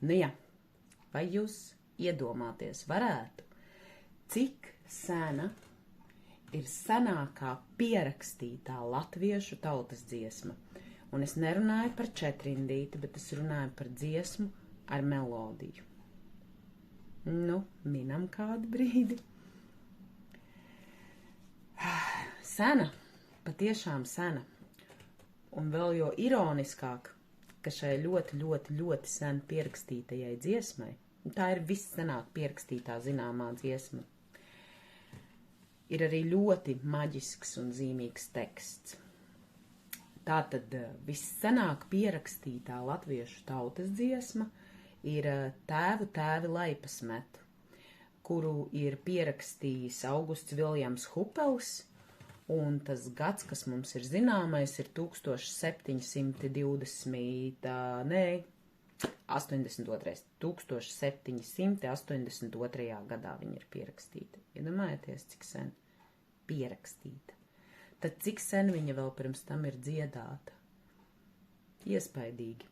Nu jā, vai jūs iedomāties varētu, cik sena ir senākā pierakstītā latviešu tautas dziesma? Un es nerunāju par četrindīti, bet es runāju par dziesmu ar melodiju. Nu, minam kādu brīdi. Sena, patiešām sena. Un vēl jo ironiskāk, ka šai ļoti sen pierakstītajai dziesmai, tā ir vissenāk pierakstītā zināmā dziesma, ir arī ļoti maģisks un zīmīgs teksts. Tātad vissenāk pierakstītā latviešu tautas dziesma ir Tēvu tēvi laipas met, kuru ir pierakstījis Augusts Viljams Hupels, un tas gads, kas mums ir zināmais, ir 1782. Gadā viņa ir pierakstīta. Iedomājieties, cik sen pierakstīta. Tad cik sen viņa vēl pirms tam ir dziedāta? Iespaidīgi.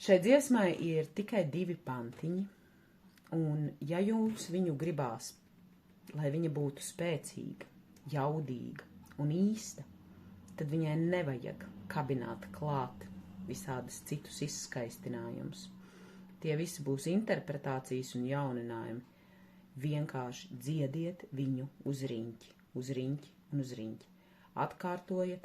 Šai dziesmai ir tikai 2 pantiņi, un ja jūs viņu gribās, lai viņa būtu spēcīga, jaudīga un īsta, tad viņai nevajag kabināt klāt visādas citus izskaistinājumus. Tie visi būs interpretācijas un jauninājumi. Vienkārši dziediet viņu uz riņķi un uz riņķi. Atkārtojiet.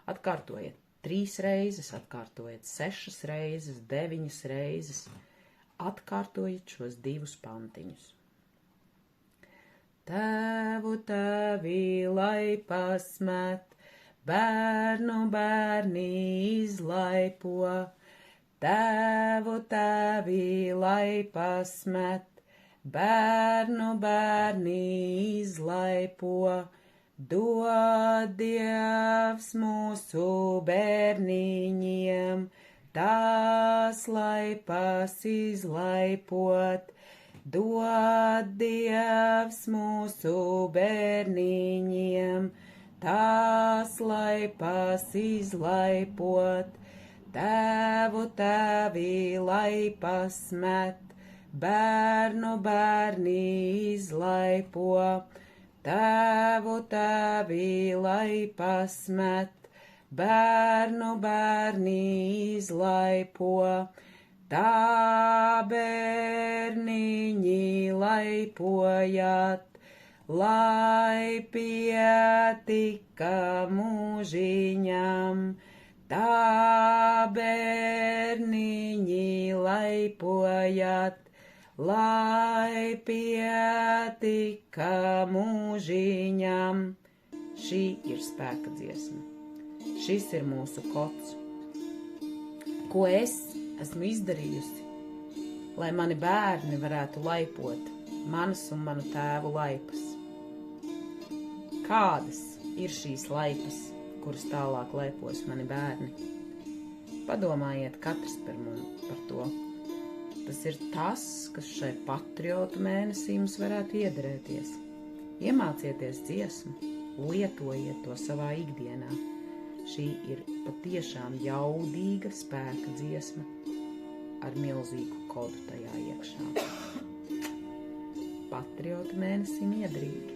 Atkārtojiet 3 reizes, atkārtojiet 6 reizes, 9 reizes. Atkārtojiet šos 2 pantiņus. Tēvu tēvi laipas met, bērnu bērni izlaipo. Tēvu tēvi laipas met, bērnu bērni izlaipo. Dod Dievs mūsu bērniņiem, tās laipas izlaipot. Dod Dievs mūsu bērniņiem, tās laipas izlaipot. Tēvu tēvi laipas met, bērnu bērni izlaipo. Tēvu tēvi laipas met, bērnu bērni izlaipo. Tā bērniņi laipojat, lai pietika mūžiņam. Tā bērniņi laipojat, lai pietika mūžiņam. Šī ir spēka dziesma. Šis ir mūsu kods. Ko es esmu izdarījusi, lai mani bērni varētu laipot manas un manu tēvu laipas? Kādas ir šīs laipas, kuras tālāk laipos mani bērni? Padomājiet katrs par to. Tas ir tas, kas šai patriotu mēnesī mums varētu iederēties. Iemācieties dziesmu, lietojiet to savā ikdienā. Šī ir patiešām jaudīga spēka dziesma ar milzīgu kodu tajā iekšā. Patriotu mēnesim iedrīgi!